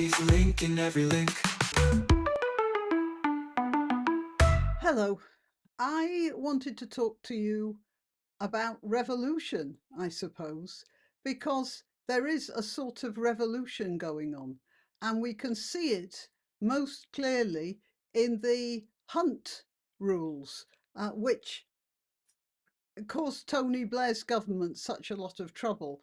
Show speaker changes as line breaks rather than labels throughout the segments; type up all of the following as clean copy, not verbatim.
She's a link in every link.
Hello. I wanted to talk to you about revolution, I suppose, because there is a sort of revolution going on, and we can see it most clearly in the hunt rules, which caused Tony Blair's government such a lot of trouble,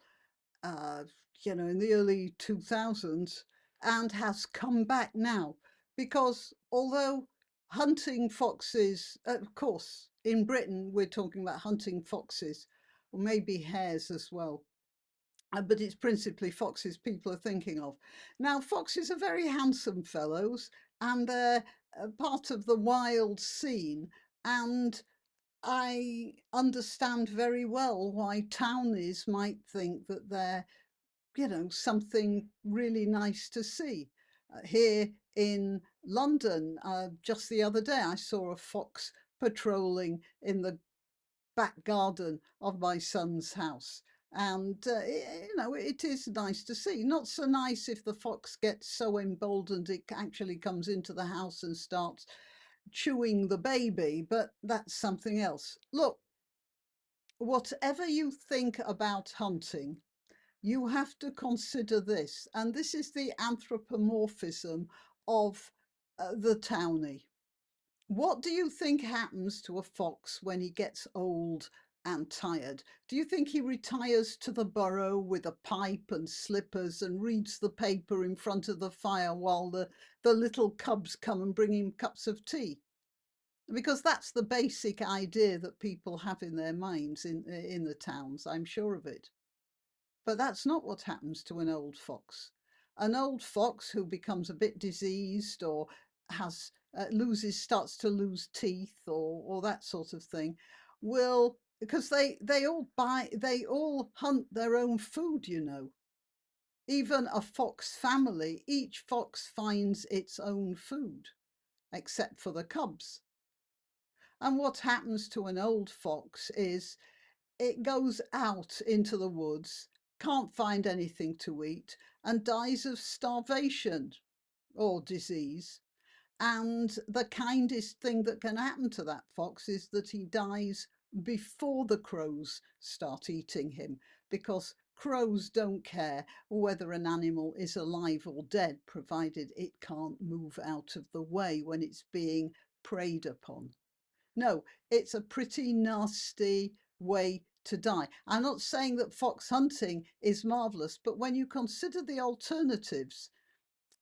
uh, in the early 2000s, and has come back now because although hunting foxes, of course, in Britain, we're talking about hunting foxes, or maybe hares as well. But it's principally foxes people are thinking of. Now, foxes are very handsome fellows, and they're part of the wild scene. And I understand very well why townies might think that they're something really nice to see. Here in London, just the other day, I saw a fox patrolling in the back garden of my son's house. And, it is nice to see. Not so nice if the fox gets so emboldened it actually comes into the house and starts chewing the baby, but that's something else. Look, whatever you think about hunting, you have to consider this, and this is the anthropomorphism of the townie. What do you think happens to a fox when he gets old and tired? Do you think he retires to the burrow with a pipe and slippers and reads the paper in front of the fire while the little cubs come and bring him cups of tea? Because that's the basic idea that people have in their minds in the towns, I'm sure of it. But that's not what happens to an old fox. An old fox who becomes a bit diseased or has starts to lose teeth or that sort of thing, will, because they all hunt their own food, Even a fox family, each fox finds its own food, except for the cubs. And what happens to an old fox is it goes out into the woods, can't find anything to eat, and dies of starvation or disease. And the kindest thing that can happen to that fox is that he dies before the crows start eating him, because crows don't care whether an animal is alive or dead, provided it can't move out of the way when it's being preyed upon. No, it's a pretty nasty way to die. I'm not saying that fox hunting is marvelous, but when you consider the alternatives,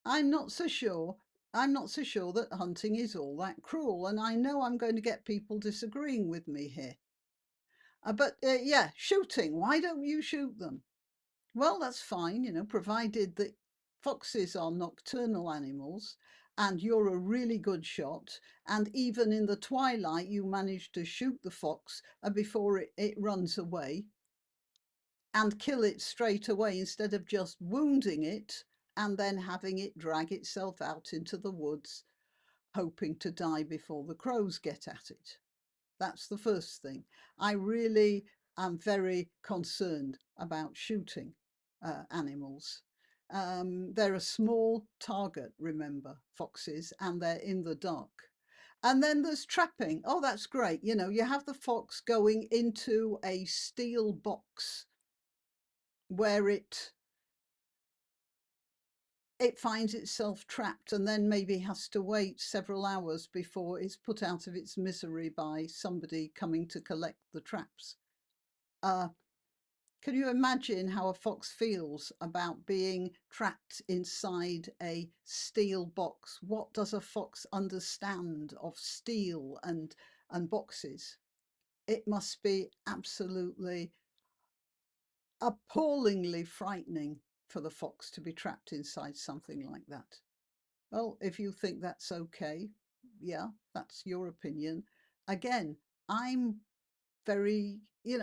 I'm not so sure. I'm not so sure that hunting is all that cruel. And I know I'm going to get people disagreeing with me here. But shooting. Why don't you shoot them? Well, that's fine, provided that foxes are nocturnal animals and you're a really good shot. And even in the twilight, you manage to shoot the fox before it runs away and kill it straight away instead of just wounding it and then having it drag itself out into the woods, hoping to die before the crows get at it. That's the first thing. I really am very concerned about shooting animals. They're a small target, remember, foxes, and they're in the dark. And then there's trapping. Oh, that's great. You have the fox going into a steel box where it finds itself trapped and then maybe has to wait several hours before it's put out of its misery by somebody coming to collect the traps. Uh, can you imagine how a fox feels about being trapped inside a steel box? What does a fox understand of steel and boxes? It must be absolutely appallingly frightening for the fox to be trapped inside something like that. Well, if you think that's okay, yeah, that's your opinion. Again, I'm very,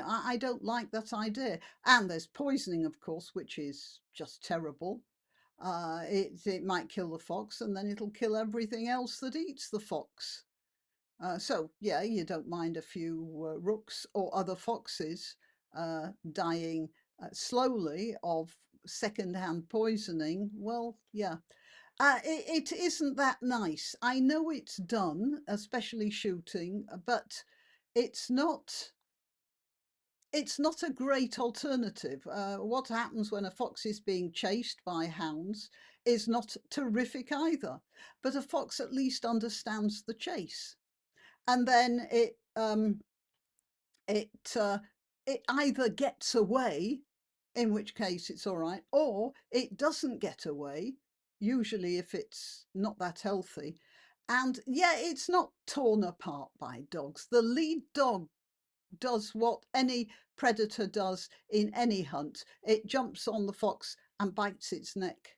I don't like that idea. And there's poisoning, of course, which is just terrible. It might kill the fox and then it'll kill everything else that eats the fox. So, yeah, you don't mind a few rooks or other foxes dying slowly of secondhand poisoning. Well, yeah. It isn't that nice. I know it's done, especially shooting, but it's not it's not a great alternative. What happens when a fox is being chased by hounds is not terrific either, but a fox at least understands the chase, and then it it either gets away, in which case it's all right, or it doesn't get away, usually if it's not that healthy. And yeah, it's not torn apart by dogs. The lead dog does what any predator does in any hunt. It jumps on the fox and bites its neck.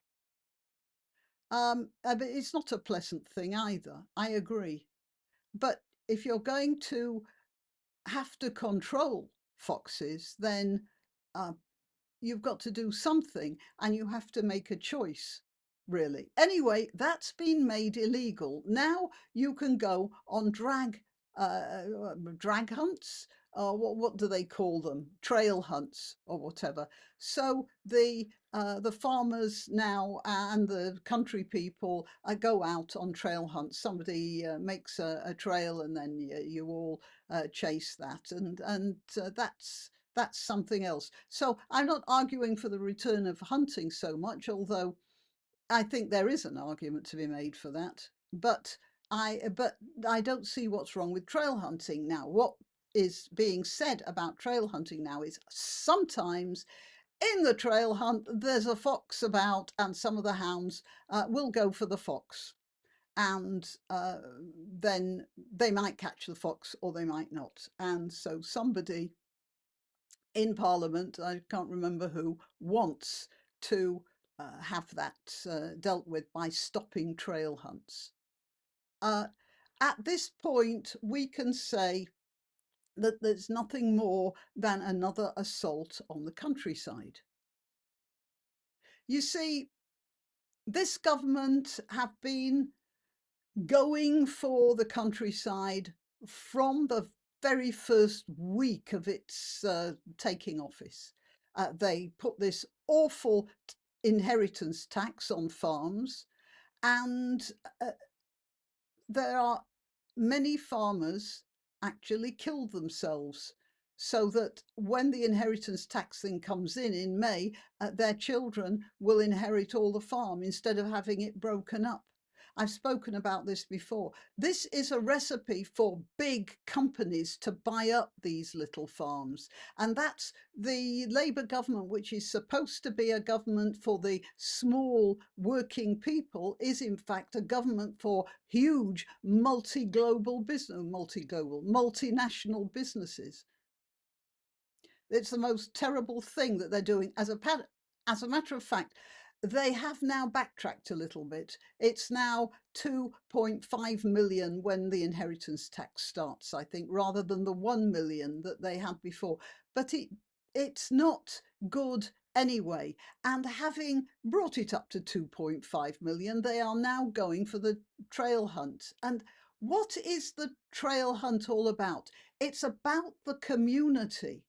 But it's not a pleasant thing either. I agree. But if you're going to have to control foxes, then uh, you've got to do something and you have to make a choice, really. Anyway, that's been made illegal. Now you can go on drag hunts. What do they call them? Trail hunts or whatever. So the farmers now and the country people go out on trail hunts. Somebody makes a trail, and then you all chase that, and that's something else. So I'm not arguing for the return of hunting so much, although I think there is an argument to be made for that. But I don't see what's wrong with trail hunting now. What is being said about trail hunting now is sometimes in the trail hunt there's a fox about, and some of the hounds will go for the fox, and then they might catch the fox or they might not. And so somebody in Parliament, I can't remember who, wants to have that dealt with by stopping trail hunts. Uh, at this point, we can say that there's nothing more than another assault on the countryside. You see, this government have been going for the countryside from the very first week of its taking office. They put this awful inheritance tax on farms, and uh, there are many farmers actually killed themselves so that when the inheritance tax thing comes in May, their children will inherit all the farm instead of having it broken up. I've spoken about this before. This is a recipe for big companies to buy up these little farms. And that's the Labour government, which is supposed to be a government for the small working people, is in fact a government for huge multinational businesses. It's the most terrible thing that they're doing. As a matter of fact, they have now backtracked a little bit. It's now 2.5 million when the inheritance tax starts, I think, rather than the 1 million that they had before. But it's not good anyway. And having brought it up to 2.5 million, they are now going for the trail hunt. And what is the trail hunt all about? It's about the community,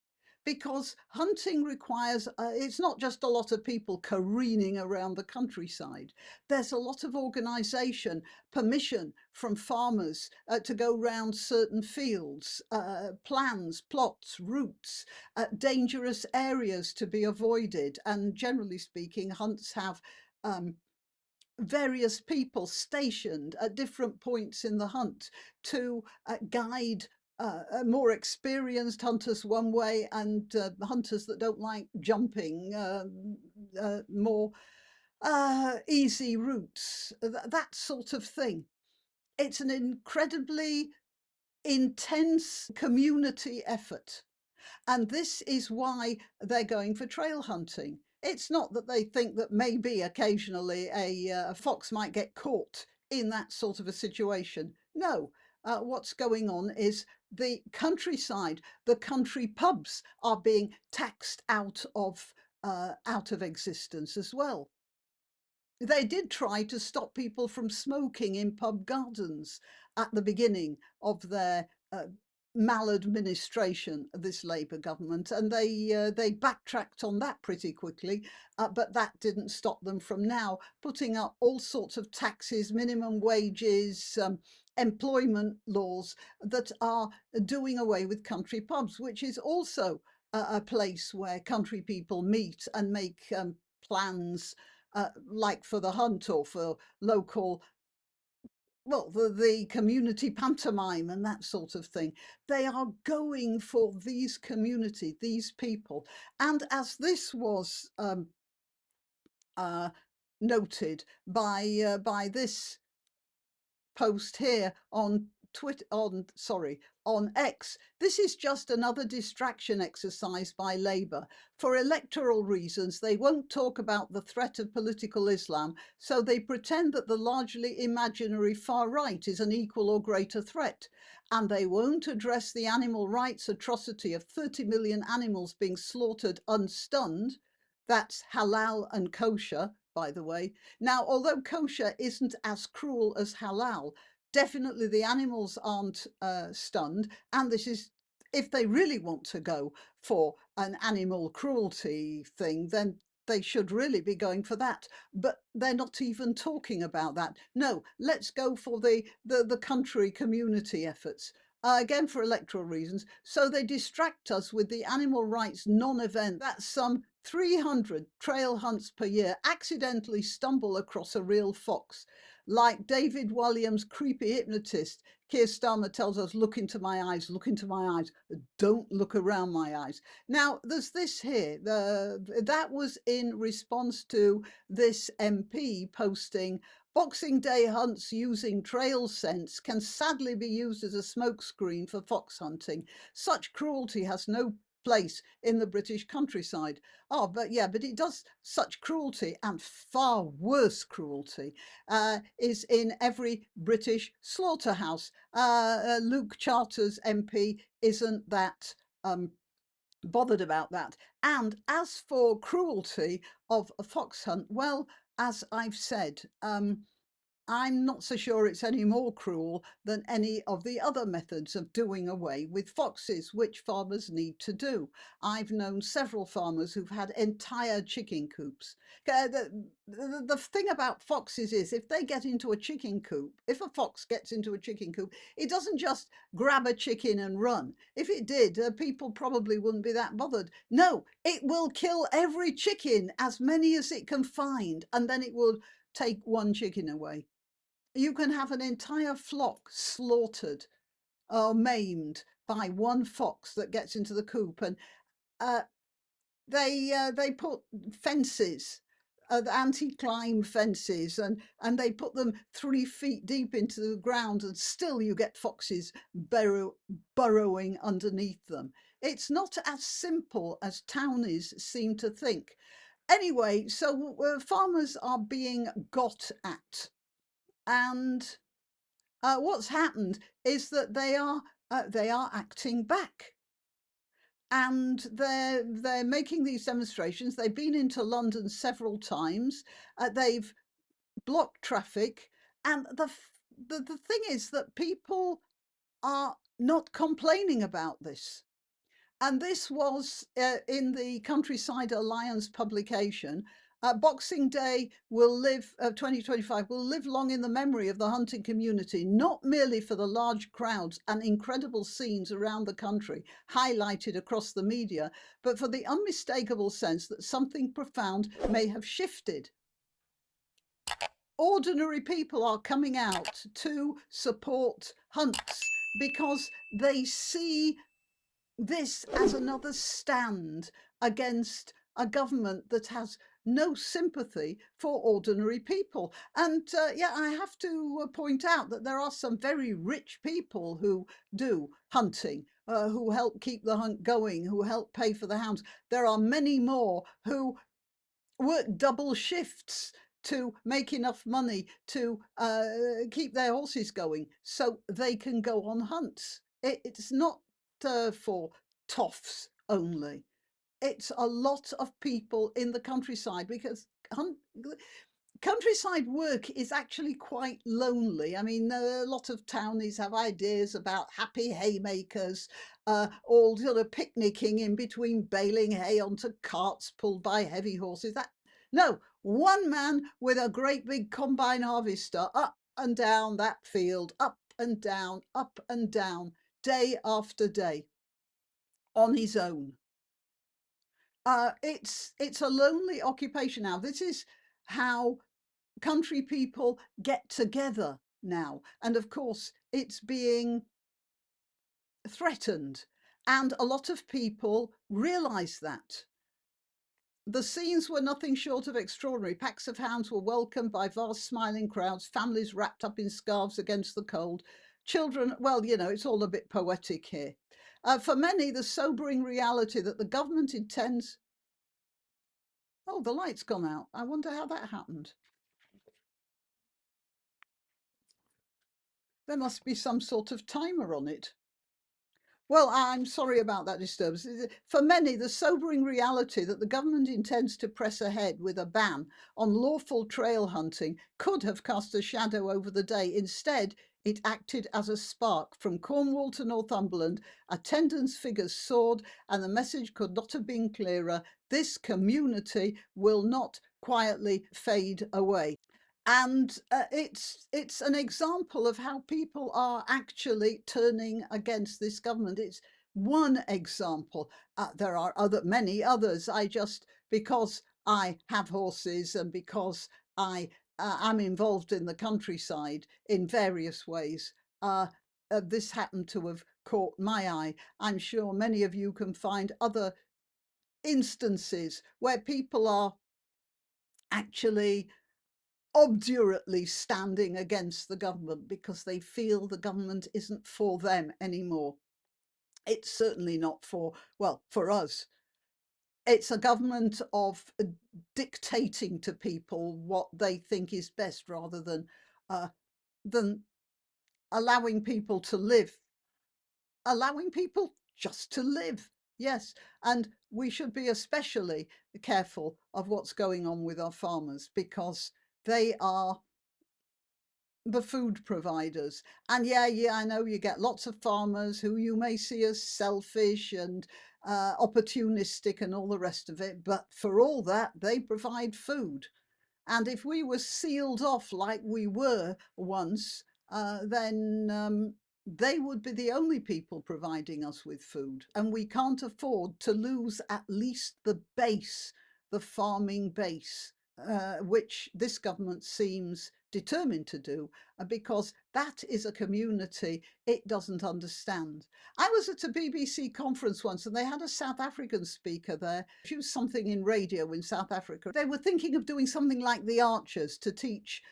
because hunting requires, it's not just a lot of people careening around the countryside. There's a lot of organisation, permission from farmers to go round certain fields, plans, plots, routes, dangerous areas to be avoided. And generally speaking, hunts have various people stationed at different points in the hunt to guide more experienced hunters one way, and hunters that don't like jumping more easy routes, that sort of thing. It's an incredibly intense community effort. And this is why they're going for trail hunting. It's not that they think that maybe occasionally a fox might get caught in that sort of a situation. No, what's going on is the countryside, the country pubs are being taxed out of existence as well. They did try to stop people from smoking in pub gardens at the beginning of their maladministration of this Labour government, and they backtracked on that pretty quickly, but that didn't stop them from now putting up all sorts of taxes, minimum wages, employment laws that are doing away with country pubs, which is also a place where country people meet and make plans, like for the hunt or for local, well, the community pantomime and that sort of thing. They are going for these community, these people. And as this was uh, noted by this post here on Twitter, on X. This is just another distraction exercise by Labour. For electoral reasons, they won't talk about the threat of political Islam, so they pretend that the largely imaginary far right is an equal or greater threat. And they won't address the animal rights atrocity of 30 million animals being slaughtered unstunned. That's halal and kosher, by the way. Now, although kosher isn't as cruel as halal, definitely the animals aren't stunned. And this is, if they really want to go for an animal cruelty thing, then they should really be going for that. But they're not even talking about that. No, let's go for the country community efforts. Again, for electoral reasons. So they distract us with the animal rights non-event. That's some 300 trail hunts per year accidentally stumble across a real fox. Like David Walliams' creepy hypnotist, Keir Starmer tells us, look into my eyes, look into my eyes, don't look around my eyes. Now, there's this here. That was in response to this MP posting, Boxing Day hunts using trail scents can sadly be used as a smokescreen for fox hunting. Such cruelty has no place in the British countryside. Oh, but yeah, but it does. Such cruelty, and far worse cruelty, is in every British slaughterhouse. Luke Charters MP isn't that bothered about that. And as for cruelty of a fox hunt, well, as I've said, I'm not so sure it's any more cruel than any of the other methods of doing away with foxes, which farmers need to do. I've known several farmers who've had entire chicken coops. The thing about foxes is if they get into a chicken coop, if a fox gets into a chicken coop, it doesn't just grab a chicken and run. If it did, people probably wouldn't be that bothered. No, it will kill every chicken, as many as it can find, and then it will take one chicken away. You can have an entire flock slaughtered or maimed by one fox that gets into the coop. And uh, they put fences, anti-climb fences, and they put them 3 feet deep into the ground, and still you get foxes burrowing underneath them. It's not as simple as townies seem to think. Anyway, so farmers are being got at. And what's happened is that they are acting back, and they're making these demonstrations. They've been into London several times. They've blocked traffic, and the thing is that people are not complaining about this. And this was in the Countryside Alliance publication. Boxing Day will live, 2025 will live long in the memory of the hunting community, not merely for the large crowds and incredible scenes around the country highlighted across the media, but for the unmistakable sense that something profound may have shifted. Ordinary people are coming out to support hunts because they see this as another stand against a government that has no sympathy for ordinary people. And yeah, I have to point out that there are some very rich people who do hunting, who help keep the hunt going, who help pay for the hounds. There are many more who work double shifts to make enough money to keep their horses going so they can go on hunts. It's not for toffs only. It's a lot of people in the countryside, because countryside work is actually quite lonely. I mean, a lot of townies have ideas about happy haymakers, all sort of picnicking in between baling hay onto carts pulled by heavy horses. No, one man with a great big combine harvester up and down that field, up and down, day after day, on his own. It's a lonely occupation now. This is how country people get together now. And of course, it's being threatened. And a lot of people realise that. The scenes were nothing short of extraordinary. Packs of hounds were welcomed by vast smiling crowds, families wrapped up in scarves against the cold. Children, well, it's all a bit poetic here. For many, the sobering reality that the government intends. Oh, the light's gone out. I wonder how that happened. There must be some sort of timer on it. Well, I'm sorry about that disturbance. For many, the sobering reality that the government intends to press ahead with a ban on lawful trail hunting could have cast a shadow over the day. Instead, it acted as a spark. From Cornwall to Northumberland, attendance figures soared, and the message could not have been clearer. This community will not quietly fade away. And it's an example of how people are actually turning against this government. It's one example. There are many others. Because I have horses and because I am involved in the countryside in various ways, this happened to have caught my eye. I'm sure many of you can find other instances where people are actually obdurately standing against the government because they feel the government isn't for them anymore. It's certainly not for us. It's a government of dictating to people what they think is best rather than allowing people to live, allowing people just to live. Yes, and we should be especially careful of what's going on with our farmers because they are the food providers. And yeah, I know you get lots of farmers who you may see as selfish and opportunistic and all the rest of it, but for all that, they provide food. And if we were sealed off like we were once, then they would be the only people providing us with food. And we can't afford to lose at least the base, the farming base, which this government seems determined to do, because that is a community it doesn't understand. I was at a BBC conference once and they had a South African speaker there. She was something in radio in South Africa. They were thinking of doing something like the Archers to teach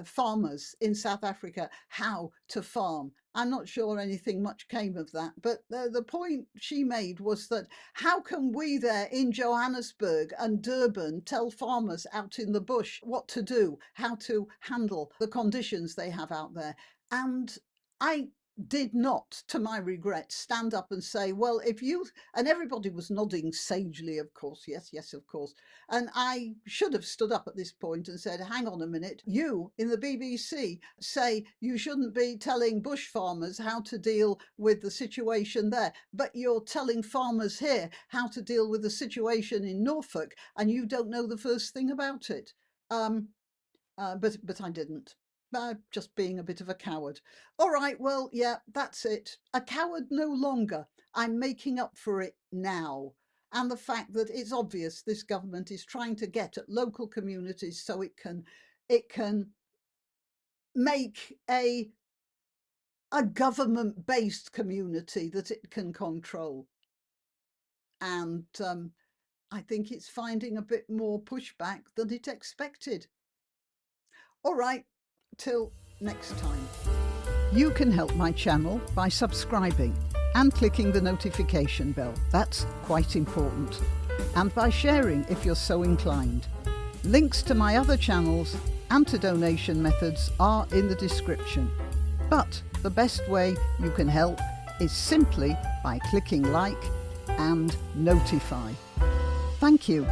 farmers in South Africa how to farm. I'm not sure anything much came of that, but the point she made was that how can we there in Johannesburg and Durban tell farmers out in the bush what to do, how to handle the conditions they have out there? And I did not, to my regret, stand up and say, well, if you, and everybody was nodding sagely, of course, yes, of course. And I should have stood up at this point and said, hang on a minute, you in the BBC say you shouldn't be telling bush farmers how to deal with the situation there, but you're telling farmers here how to deal with the situation in Norfolk, and you don't know the first thing about it. But I didn't. Just being a bit of a coward. All right, well, yeah, that's it. A coward no longer. I'm making up for it now. And the fact that it's obvious this government is trying to get at local communities so it can make a government-based community that it can control. And I think it's finding a bit more pushback than it expected. All right, till next time. You can help my channel by subscribing and clicking the notification bell. That's quite important. And by sharing if you're so inclined. Links to my other channels and to donation methods are in the description. But the best way you can help is simply by clicking like and notify. Thank you.